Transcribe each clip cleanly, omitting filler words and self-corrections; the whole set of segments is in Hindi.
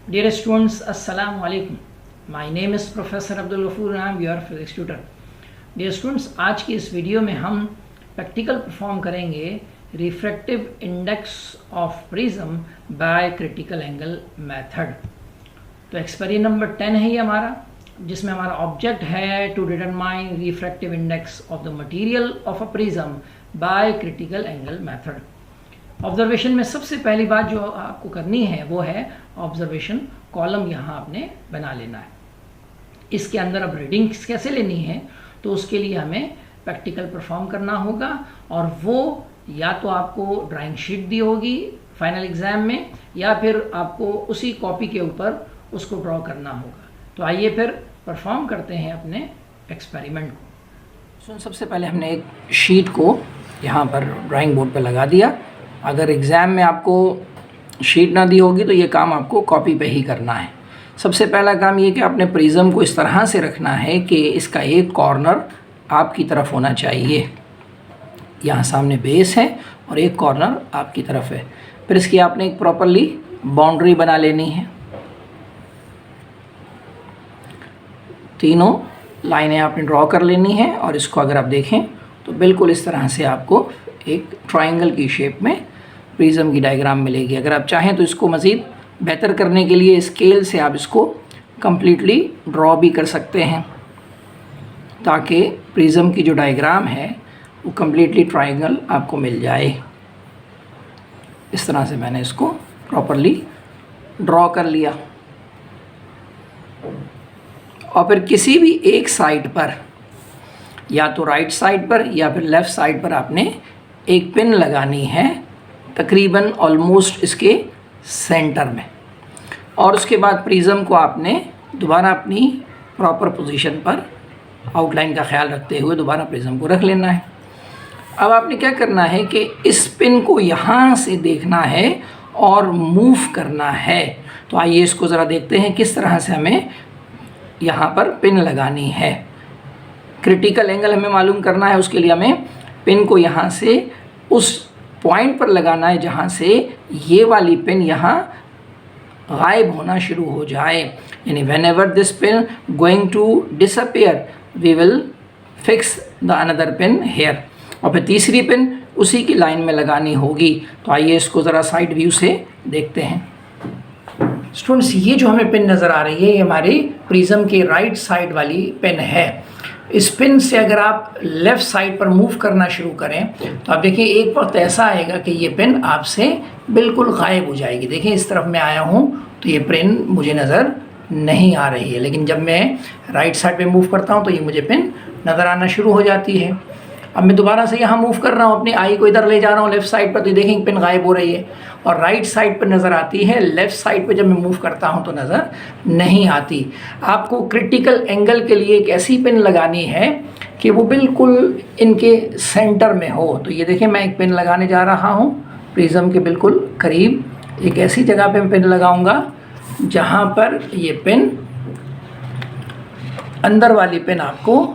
Dear students, Assalamu alaikum. My name is Professor Abdul Ghafoor and I am your physics tutor. Dear students, आज की इस वीडियो में हम प्रैक्टिकल परफॉर्म करेंगे refractive index of prism by critical angle method. तो एक्सपेरिमेंट नंबर 10 है ये हमारा, जिसमें हमारा ऑब्जेक्ट है to determine refractive index of the material of a prism by critical angle method. Observation में सबसे पहली बात जो आपको करनी है वो है ऑब्जर्वेशन कॉलम यहाँ आपने बना लेना है। इसके अंदर अब रीडिंग्स कैसे लेनी है तो उसके लिए हमें प्रैक्टिकल परफॉर्म करना होगा, और वो या तो आपको ड्राइंग शीट दी होगी फाइनल एग्जाम में या फिर आपको उसी कॉपी के ऊपर उसको ड्रॉ करना होगा। तो आइए फिर परफॉर्म करते हैं अपने एक्सपेरिमेंट को। सबसे पहले हमने एक शीट को यहाँ पर ड्राइंग बोर्ड पर लगा दिया। अगर एग्ज़ाम में आपको शीट ना दी होगी तो ये काम आपको कॉपी पे ही करना है। सबसे पहला काम ये कि आपने प्रिज्म को इस तरह से रखना है कि इसका एक कॉर्नर आपकी तरफ होना चाहिए। यहाँ सामने बेस है और एक कॉर्नर आपकी तरफ है। फिर इसकी आपने एक प्रॉपरली बाउंड्री बना लेनी है। तीनों लाइनें आपने ड्रॉ कर लेनी है और इसको अगर आप देखें तो बिल्कुल इस तरह से आपको एक ट्रायंगल की शेप में प्रिज्म की डायग्राम मिलेगी। अगर आप चाहें तो इसको मज़ीद बेहतर करने के लिए स्केल से आप इसको कम्प्लीटली ड्रॉ भी कर सकते हैं, ताकि प्रिज्म की जो डायग्राम है वो कम्प्लीटली ट्रायंगल आपको मिल जाए। इस तरह से मैंने इसको प्रॉपरली ड्रॉ कर लिया। और फिर किसी भी एक साइड पर, या तो राइट साइड पर या फिर लेफ़्ट साइड पर, आपने एक पिन लगानी है तकरीबन ऑलमोस्ट इसके सेंटर में। और उसके बाद प्रिज्म को आपने दोबारा अपनी प्रॉपर पोजीशन पर आउटलाइन का ख्याल रखते हुए दोबारा प्रिज्म को रख लेना है। अब आपने क्या करना है कि इस पिन को यहाँ से देखना है और मूव करना है। तो आइए इसको ज़रा देखते हैं किस तरह से हमें यहाँ पर पिन लगानी है। क्रिटिकल एंगल हमें मालूम करना है, उसके लिए हमें पिन को यहाँ से उस पॉइंट पर लगाना है जहाँ से ये वाली पिन यहाँ गायब होना शुरू हो जाए। यानी whenever this pin going to disappear we will fix the another pin here. और फिर तीसरी पिन उसी की लाइन में लगानी होगी। तो आइए इसको ज़रा साइड व्यू से देखते हैं। स्टूडेंट्स, ये जो हमें पिन नज़र आ रही है ये हमारी प्रिज्म की राइट साइड वाली पिन है। इस पिन से अगर आप लेफ़्ट साइड पर मूव करना शुरू करें तो आप देखिए एक वक्त ऐसा आएगा कि ये पिन आपसे बिल्कुल गायब हो जाएगी। देखिए इस तरफ मैं आया हूँ तो ये पिन मुझे नज़र नहीं आ रही है, लेकिन जब मैं राइट साइड पे मूव करता हूँ तो ये मुझे पिन नज़र आना शुरू हो जाती है। अब मैं दोबारा से यहाँ मूव कर रहा हूँ, अपनी आई को इधर ले जा रहा हूँ लेफ़्ट साइड पर, तो देखें पिन गायब हो रही है और राइट साइड पर नज़र आती है। लेफ़्ट साइड पर जब मैं मूव करता हूँ तो नज़र नहीं आती। आपको क्रिटिकल एंगल के लिए एक ऐसी पिन लगानी है कि वो बिल्कुल इनके सेंटर में हो। तो ये देखें मैं एक पिन लगाने जा रहा हूँ प्रिज्म के बिल्कुल करीब। एक ऐसी जगह पर पिन लगाऊँगा जहाँ पर ये पिन, अंदर वाली पिन आपको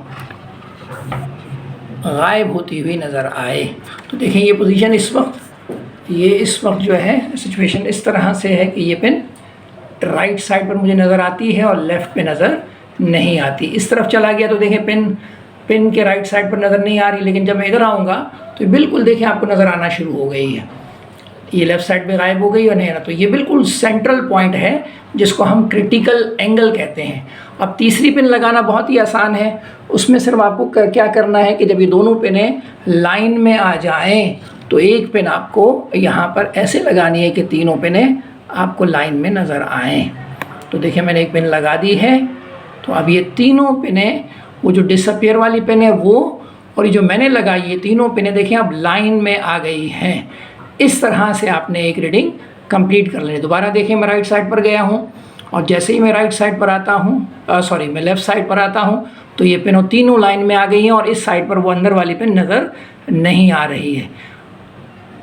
गायब होती हुई नज़र आए। तो देखें ये पोजीशन इस वक्त जो है सिचुएशन इस तरह से है कि ये पिन राइट साइड पर मुझे नज़र आती है और लेफ़्ट पे नज़र नहीं आती। इस तरफ चला गया तो देखें पिन के राइट साइड पर नज़र नहीं आ रही, लेकिन जब मैं इधर आऊँगा तो बिल्कुल देखें आपको नज़र आना शुरू हो गई है। ये लेफ़्ट साइड पे गायब हो गई और नहीं ना, तो ये बिल्कुल सेंट्रल पॉइंट है जिसको हम क्रिटिकल एंगल कहते हैं। अब तीसरी पिन लगाना बहुत ही आसान है। उसमें सिर्फ आपको क्या करना है कि जब ये दोनों पिनें लाइन में आ जाएं तो एक पिन आपको यहाँ पर ऐसे लगानी है कि तीनों पिनें आपको लाइन में नज़र आएँ। तो देखिए मैंने एक पिन लगा दी है। तो अब ये तीनों पिनें, वो जो डिसअपियर वाली पिन है वो और ये जो मैंने लगाई, ये तीनों पिनें देखिए अब लाइन में आ गई हैं। इस तरह से आपने एक रीडिंग कंप्लीट कर लेनी। दोबारा देखें मैं राइट साइड पर गया हूँ और जैसे ही मैं राइट साइड पर आता हूँ मैं लेफ़्ट साइड पर आता हूँ तो ये पिनों तीनों लाइन में आ गई हैं और इस साइड पर वो अंदर वाली पिन नज़र नहीं आ रही है।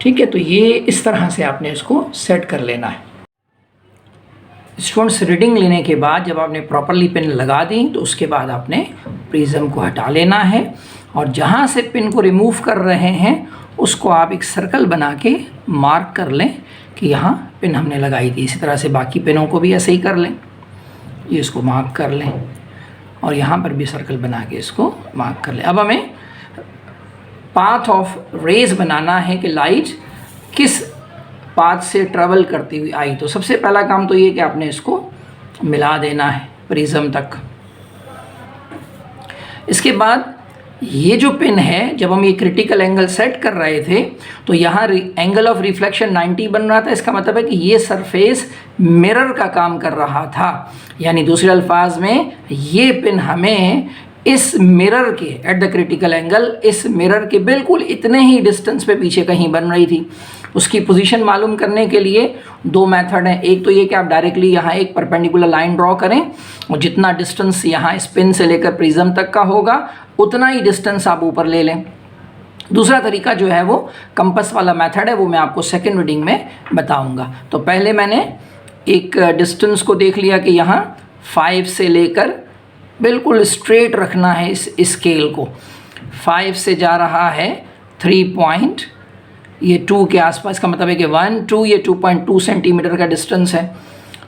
ठीक है, तो ये इस तरह से आपने इसको सेट कर लेना है। स्टूडेंट्स, रीडिंग लेने के बाद जब आपने प्रॉपरली पिन लगा दी तो उसके बाद आपने प्रिज्म को हटा लेना है और जहाँ से पिन को रिमूव कर रहे हैं उसको आप एक सर्कल बना के मार्क कर लें कि यहाँ पिन हमने लगाई थी। इसी तरह से बाकी पिनों को भी ऐसे ही कर लें, ये इसको मार्क कर लें और यहाँ पर भी सर्कल बना के इसको मार्क कर लें। अब हमें पाथ ऑफ रेज बनाना है कि लाइट किस पाथ से ट्रेवल करती हुई आई। तो सबसे पहला काम तो ये कि आपने इसको मिला देना है प्रिज्म तक। इसके बाद ये जो पिन है, जब हम ये क्रिटिकल एंगल सेट कर रहे थे तो यहाँ एंगल ऑफ रिफ्लेक्शन 90 बन रहा था। इसका मतलब है कि ये सरफेस मिरर का काम कर रहा था, यानी दूसरे अल्फाज में ये पिन हमें इस मिरर के एट द क्रिटिकल एंगल, इस मिरर के बिल्कुल इतने ही डिस्टेंस पे पीछे कहीं बन रही थी। उसकी पोजीशन मालूम करने के लिए दो मेथड हैं। एक तो ये कि आप डायरेक्टली यहाँ एक परपेंडिकुलर लाइन ड्रॉ करें और जितना डिस्टेंस यहाँ इस पिन से लेकर प्रिज्म तक का होगा उतना ही डिस्टेंस आप ऊपर ले लें। दूसरा तरीका जो है वो कंपास वाला मेथड है, वो मैं आपको सेकेंड रीडिंग में बताऊँगा। तो पहले मैंने एक डिस्टेंस को देख लिया कि यहाँ 5 से लेकर बिल्कुल स्ट्रेट रखना है इस स्केल को। 5 से जा रहा है 3 पॉइंट, ये 2 के आसपास का मतलब है कि 1 2 ये 2.2 सेंटीमीटर का डिस्टेंस है।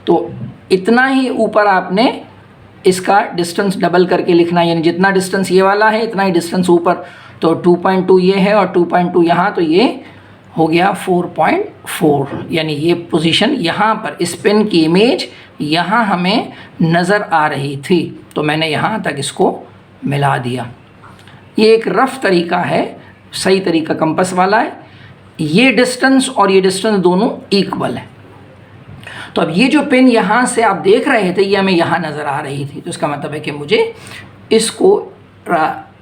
तो इतना ही ऊपर आपने इसका डिस्टेंस डबल करके लिखना है, यानी जितना डिस्टेंस ये वाला है इतना ही डिस्टेंस ऊपर। तो 2.2 ये है और 2.2 यहाँ, तो ये हो गया 4.4, यानी ये पोजीशन यहाँ पर इस पिन की इमेज यहाँ हमें नज़र आ रही थी। तो मैंने यहाँ तक इसको मिला दिया। ये एक रफ तरीका है, सही तरीका कंपास वाला है। ये डिस्टेंस और ये डिस्टेंस दोनों इक्वल है। तो अब ये जो पिन यहाँ से आप देख रहे थे ये हमें यहाँ नज़र आ रही थी, तो इसका मतलब है कि मुझे इसको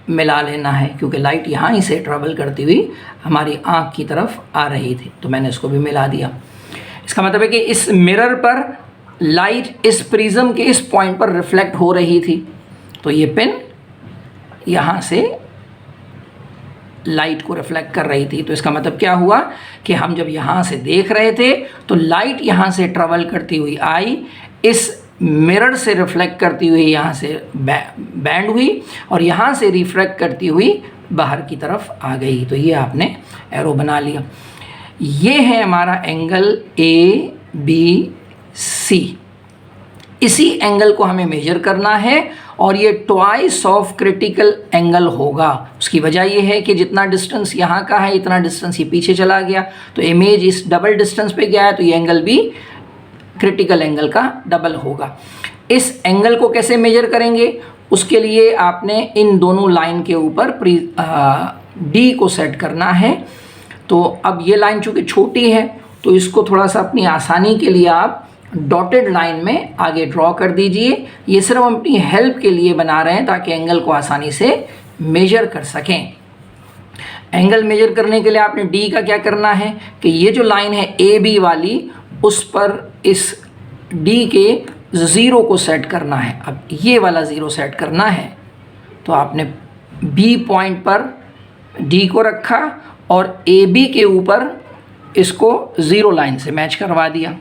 मिला लेना है, क्योंकि लाइट यहाँ ही से ट्रेवल करती हुई हमारी आँख की तरफ आ रही थी। तो मैंने इसको भी मिला दिया। इसका मतलब है कि इस मिरर पर लाइट इस प्रिज्म के इस पॉइंट पर रिफ्लेक्ट हो रही थी। तो ये पिन यहाँ से लाइट को रिफ्लेक्ट कर रही थी। तो इसका मतलब क्या हुआ कि हम जब यहाँ से देख रहे थे तो लाइट यहाँ से ट्रेवल करती हुई आई, इस मिरर से रिफ्लेक्ट करती हुई यहाँ से बैंड हुई और यहाँ से रिफ्लेक्ट करती हुई बाहर की तरफ आ गई। तो ये आपने एरो बना लिया। ये है हमारा एंगल ABC। इसी एंगल को हमें मेजर करना है और ये ट्वाइस ऑफ क्रिटिकल एंगल होगा। उसकी वजह ये है कि जितना डिस्टेंस यहाँ का है इतना डिस्टेंस ये पीछे चला गया, तो इमेज इस डबल डिस्टेंस पे गया है, तो ये एंगल भी क्रिटिकल एंगल का डबल होगा। इस एंगल को कैसे मेजर करेंगे, उसके लिए आपने इन दोनों लाइन के ऊपर D को सेट करना है। तो अब ये लाइन चूँकि छोटी है तो इसको थोड़ा सा अपनी आसानी के लिए आप डॉटेड लाइन में आगे ड्रॉ कर दीजिए। ये सिर्फ हम अपनी हेल्प के लिए बना रहे हैं ताकि एंगल को आसानी से मेजर कर सकें। एंगल मेजर करने के लिए आपने D का क्या करना है कि ये जो लाइन है AB वाली, उस पर इस D के 0 को सेट करना है। अब ये वाला 0 सेट करना है तो आपने B पॉइंट पर D को रखा और AB के ऊपर इसको 0 लाइन से मैच करवा दिया।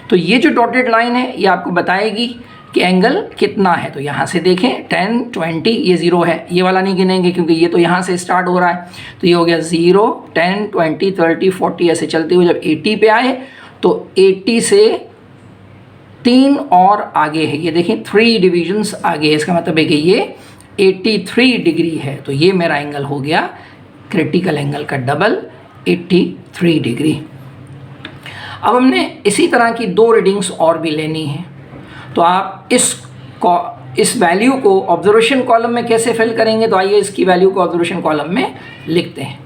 तो ये जो डॉटेड लाइन है ये आपको बताएगी कि एंगल कितना है। तो यहाँ से देखें 10 20 ये 0 है, ये वाला नहीं गिनेंगे क्योंकि ये तो यहाँ से स्टार्ट हो रहा है। तो ये हो गया 0 10 20 30 40 ऐसे चलते हुए जब 80 पे आए तो 80 से 3 और आगे है, ये देखें 3 डिविजन्स आगे है। इसका मतलब है कि ये 83 डिग्री है। तो ये मेरा एंगल हो गया क्रिटिकल एंगल का डबल 83 डिग्री। अब हमने इसी तरह की 2 रीडिंग्स और भी लेनी है। तो आप इस वैल्यू को ऑब्जर्वेशन कॉलम में कैसे फिल करेंगे, तो आइए इसकी वैल्यू को ऑब्जर्वेशन कॉलम में लिखते हैं।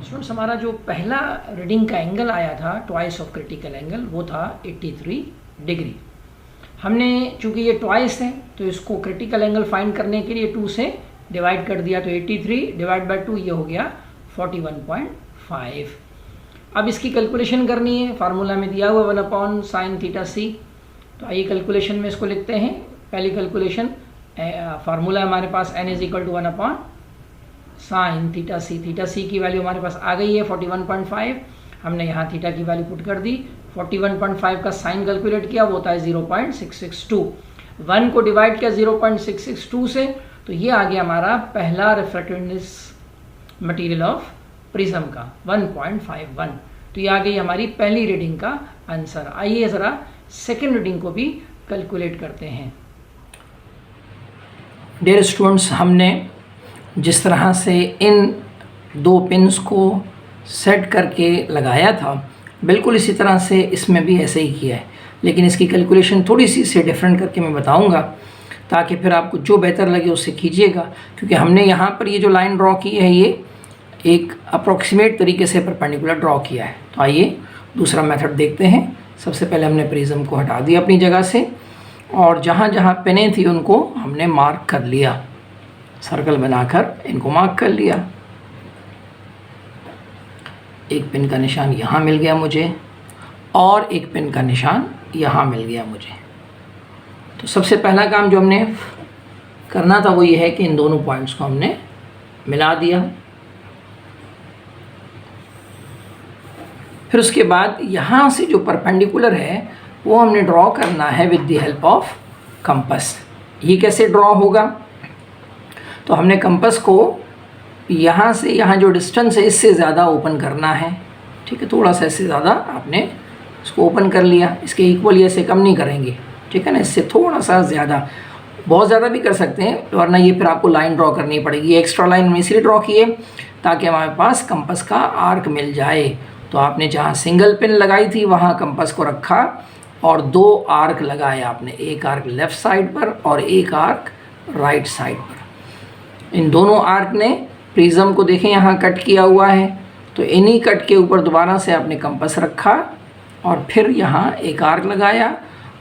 स्टूडेंट्स, हमारा जो पहला रीडिंग का एंगल आया था ट्वाइस ऑफ क्रिटिकल एंगल, वो था 83 डिग्री। हमने चूँकि ये ट्वाइस है तो इसको क्रिटिकल एंगल फाइंड करने के लिए 2 से डिवाइड कर दिया। तो 83 डिवाइड बाई 2 ये हो गया 41.5। अब इसकी कैलकुलेशन करनी है, फार्मूला में दिया हुआ 1/sin θc। तो आइए कैलकुलेशन में इसको लिखते हैं। पहली कैलकुलेशन फार्मूला हमारे पास n = 1/sin θc। θc की वैल्यू हमारे पास आ गई है 41.5। हमने यहाँ थीटा की वैल्यू पुट कर दी। 41.5 का साइन कैलकुलेट किया, वो होता है 0.662। 1 को डिवाइड किया 0.662 से, तो ये आ गया हमारा पहला रिफ्रैक्टिवनेस मटेरियल ऑफ प्रिज्म का 1.51। तो ये आ गई हमारी पहली रीडिंग का आंसर। आइए ज़रा सेकेंड रीडिंग को भी कैलकुलेट करते हैं। डियर स्टूडेंट्स, हमने जिस तरह से इन 2 पिन्स को सेट करके लगाया था, बिल्कुल इसी तरह से इसमें भी ऐसे ही किया है, लेकिन इसकी कैलकुलेशन थोड़ी सी से डिफरेंट करके मैं बताऊंगा, ताकि फिर आपको जो बेहतर लगे उससे कीजिएगा। क्योंकि हमने यहाँ पर ये जो लाइन ड्रॉ की है, ये एक अप्रॉक्सीमेट तरीके से परपेंडिकुलर ड्रॉ किया है। तो आइए दूसरा मेथड देखते हैं। सबसे पहले हमने प्रिज्म को हटा दिया अपनी जगह से, और जहाँ जहाँ पिनें थी उनको हमने मार्क कर लिया, सर्कल बनाकर इनको मार्क कर लिया। एक पिन का निशान यहाँ मिल गया मुझे, और एक पिन का निशान यहाँ मिल गया मुझे। तो सबसे पहला काम जो हमने करना था वो ये है कि इन दोनों पॉइंट्स को हमने मिला दिया। फिर उसके बाद यहाँ से जो परपेंडिकुलर है वो हमने ड्रॉ करना है with the help of compass. ये कैसे ड्रॉ होगा? तो हमने कंपास को यहाँ से यहाँ जो डिस्टेंस है इससे ज़्यादा ओपन करना है। ठीक है, थोड़ा सा इससे ज़्यादा आपने इसको ओपन कर लिया, इसके इक्वल या से कम नहीं करेंगे। ठीक है ना, इससे थोड़ा सा ज़्यादा, बहुत ज़्यादा भी कर सकते हैं, वरना ये फिर आपको लाइन ड्रॉ करनी पड़ेगी। एक्स्ट्रा लाइन में इसलिए ड्रॉ किए ताकि हमारे पास कंपास का आर्क मिल जाए। तो आपने जहाँ सिंगल पिन लगाई थी वहाँ कंपास को रखा और 2 आर्क लगाए आपने, एक आर्क लेफ़्ट साइड पर और एक आर्क राइट साइड पर। इन दोनों आर्क ने प्रिज्म को देखें यहाँ कट किया हुआ है, तो इन्हीं कट के ऊपर दोबारा से आपने कंपास रखा और फिर यहाँ एक आर्क लगाया,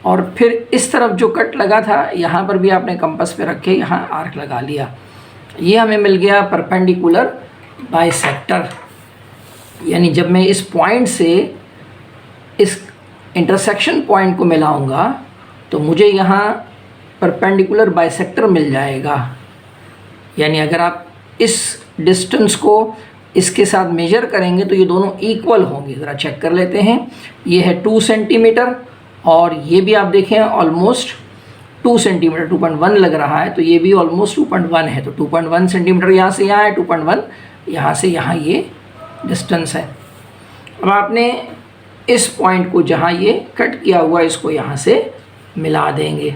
और फिर इस तरफ जो कट लगा था यहाँ पर भी आपने कंपास पे रख के यहाँ आर्क लगा लिया। ये हमें मिल गया परपेंडिकुलर बाइसेक्टर। यानी जब मैं इस पॉइंट से इस इंटरसेक्शन पॉइंट को मिलाऊंगा तो मुझे यहाँ परपेंडिकुलर बाइसेक्टर मिल जाएगा। यानी अगर आप इस डिस्टेंस को इसके साथ मेजर करेंगे तो ये दोनों इक्वल होंगे। ज़रा चेक कर लेते हैं। ये है 2 सेंटीमीटर और ये भी आप देखें ऑलमोस्ट 2 सेंटीमीटर, 2.1 लग रहा है, तो ये भी ऑलमोस्ट 2.1 है। तो 2.1 सेंटीमीटर यहाँ से यहाँ है, 2.1 यहाँ से यहाँ ये डिस्टेंस है। अब आपने इस पॉइंट को जहाँ ये कट किया हुआ इसको यहाँ से मिला देंगे,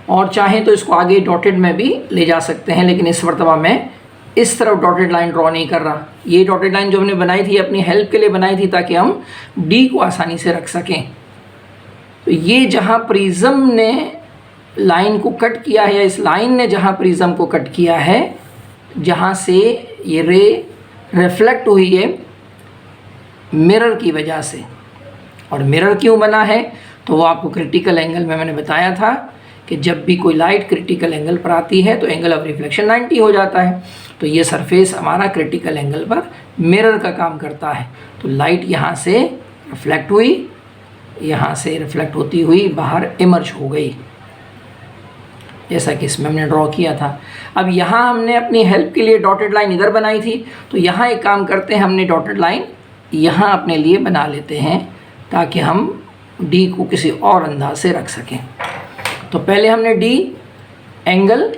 और चाहें तो इसको आगे डॉटेड में भी ले जा सकते हैं, लेकिन इस मरतबा मैं इस तरफ डॉटेड लाइन ड्रॉ नहीं कर रहा। ये डॉटेड लाइन जो हमने बनाई थी अपनी हेल्प के लिए बनाई थी ताकि हम डी को आसानी से रख सकें। तो ये जहाँ प्रिज्म ने लाइन को कट किया है, या इस लाइन ने जहाँ प्रिज्म को कट किया है, जहाँ से ये रे रिफ्लेक्ट हुई है मिरर की वजह से। और मिरर क्यों बना है तो वो आपको क्रिटिकल एंगल में मैंने बताया था कि जब भी कोई लाइट क्रिटिकल एंगल पर आती है तो एंगल ऑफ रिफ्लेक्शन 90 हो जाता है। तो ये सरफेस हमारा क्रिटिकल एंगल पर मिरर का काम करता है। तो लाइट यहाँ से रिफ्लेक्ट हुई, यहाँ से रिफ्लेक्ट होती हुई बाहर इमर्ज हो गई, जैसा कि इसमें हमने ड्रॉ किया था। अब यहाँ हमने अपनी हेल्प के लिए डॉटेड लाइन इधर बनाई थी, तो यहाँ एक काम करते हैं, हमने डॉटेड लाइन यहाँ अपने लिए बना लेते हैं ताकि हम डी को किसी और अंदाज से रख सकें। तो पहले हमने डी एंगल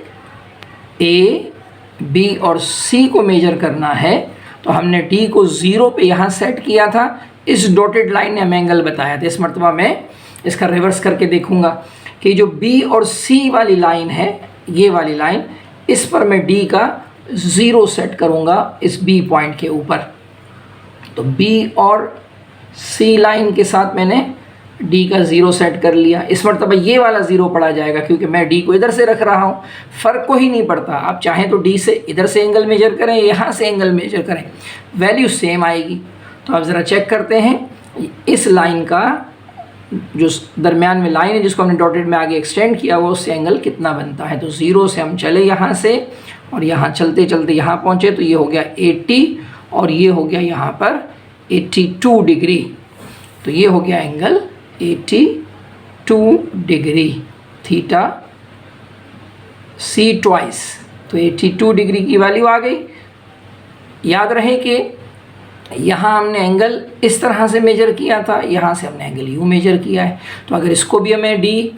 ए, बी और सी को मेजर करना है, तो हमने डी को 0 पे यहाँ सेट किया था। इस डॉटेड लाइन ने हमें एंगल बताया था। इस मरतबा मैं इसका रिवर्स करके देखूंगा कि जो बी और सी वाली लाइन है, ये वाली लाइन, इस पर मैं डी का 0 सेट करूंगा इस बी पॉइंट के ऊपर। तो बी और सी लाइन के साथ मैंने डी का 0 सेट कर लिया। इस मरतबा ये वाला 0 पड़ा जाएगा क्योंकि मैं डी को इधर से रख रहा हूँ, फ़र्क को ही नहीं पड़ता। आप चाहें तो डी से इधर से एंगल मेजर करें, यहाँ से एंगल मेजर करें, वैल्यू सेम आएगी। तो आप ज़रा चेक करते हैं इस लाइन का जो दरमियान में लाइन है जिसको हमने डॉटेड में आगे एक्सटेंड किया हुआ, उससे एंगल कितना बनता है। तो 0 से हम चले यहाँ से और यहाँ चलते चलते यहाँ पहुँचे, तो ये हो गया 80 और ये हो गया यहाँ पर 82 डिग्री। तो ये हो गया angle 82 degree, theta C twice. तो 82 डिग्री की वैल्यू आ गई। याद रहे कि यहाँ हमने एंगल इस तरह से मेजर किया था, यहाँ से हमने एंगल यू मेजर किया है। तो अगर इसको भी मैं डी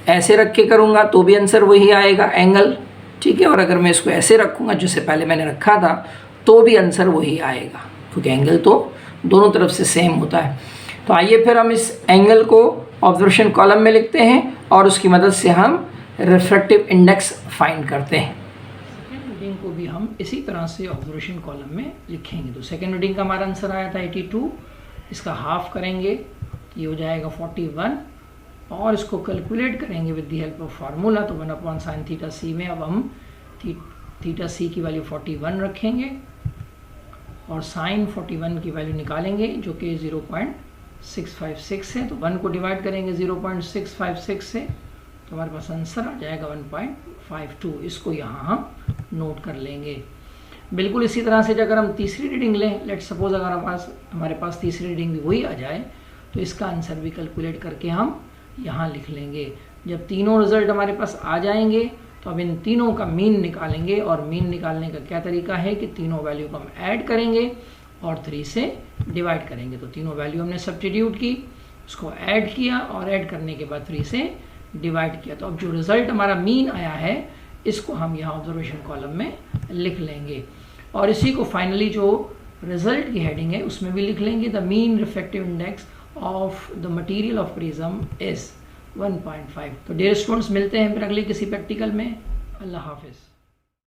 ऐसे रख के करूँगा तो भी आंसर वही आएगा एंगल, ठीक है। और अगर मैं इसको ऐसे रखूँगा जिससे पहले मैंने रखा था तो भी आंसर वही आएगा, क्योंकि एंगल तो दोनों तरफ से सेम होता है। तो आइए फिर हम इस एंगल को ऑब्जर्वेशन कॉलम में लिखते हैं और उसकी मदद से हम रिफ्रैक्टिव इंडेक्स फाइंड करते हैं। सेकेंड रीडिंग को भी हम इसी तरह से ऑब्जर्वेशन कॉलम में लिखेंगे। तो सेकेंड रीडिंग का हमारा आंसर आया था 82, इसका हाफ करेंगे, ये हो जाएगा 41 और इसको कैलकुलेट करेंगे with the help of formula. तो 1/sin थीटा सी में अब हम थीटा सी की वैल्यू 41 रखेंगे और साइन 41 की वैल्यू निकालेंगे जो कि 0.656 है। तो 1 को डिवाइड करेंगे 0.656 से तो हमारे पास आंसर आ जाएगा 1.52। इसको यहाँ हम नोट कर लेंगे। बिल्कुल इसी तरह से अगर हम तीसरी रीडिंग लें, लेट सपोज अगर हमारे पास तीसरी रीडिंग भी वही आ जाए तो इसका आंसर भी कैलकुलेट करके हम यहाँ लिख लेंगे। जब तीनों रिजल्ट हमारे पास आ जाएंगे तो अब इन तीनों का मीन निकालेंगे और मीन निकालने का क्या तरीका है कि तीनों वैल्यू को हम ऐड करेंगे और 3 से डिवाइड करेंगे। तो तीनों वैल्यू हमने सब्स्टिट्यूट की, उसको ऐड किया और ऐड करने के बाद 3 से डिवाइड किया। तो अब जो रिजल्ट हमारा मीन आया है इसको हम यहाँ ऑब्जर्वेशन कॉलम में लिख लेंगे और इसी को फाइनली जो रिजल्ट की हेडिंग है उसमें भी लिख लेंगे। The mean refractive index of the material of prism is 1.5। तो डियर स्टूडेंट्स, मिलते हैं फिर अगले किसी प्रैक्टिकल में। अल्लाह हाफिज़।